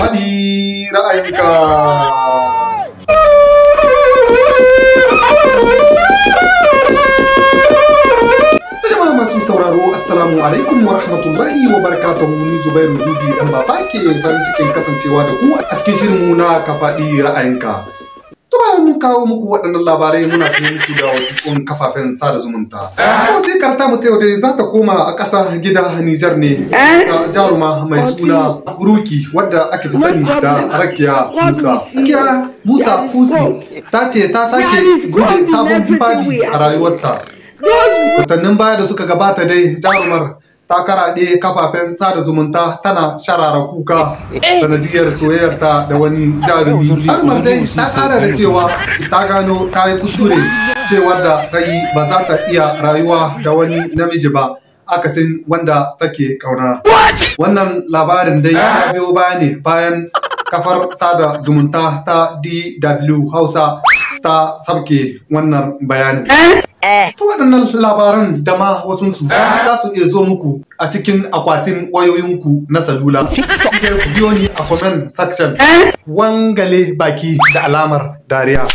faɗi ra'ayinka. Jama'a masu sauraro, assalamu alaikum wa rahmatullahi wa barakatuhu. Ni Zubairu Zubi dan baba ke farin cikin kasancewa da ku a cikin shirinmu na ka faɗi ra'ayinka. To bayan mun kawo muku waɗannan labarai muna kai muku da wasu kafafen sada zumunta. Kuma sai karta mu ta yau dai za ta koma a ƙasa gida Nijar ne. Jaruma mai suna Ruki wadda ake fi sani da Rakiya Musa. Rakiya Musa Fusi ta ce ta sake gode sabon babi a rayuwarta. Watannin baya da suka gabata dai jarumar ta karaɗe kafafen sada zumunta tana sharara kuka sanadiyar soyayyarta da wani jarumi. Jarumar dai ta ƙara da cewa ta gano ta yi kuskure cewar da ta yi ba za ta iya rayuwa da wani namiji ba akasin wanda take ƙauna. Wannan labarin dai ya biyo baya ne bayan kafar sada zumunta ta DW Hausa ta sabke wannan bayanin. To waɗannan labaran da ma wasunsu za su iya zo muku a cikin akwatin wayoyinku na salula. Ku biyo ni a comment section wangale baki da alamar dariya.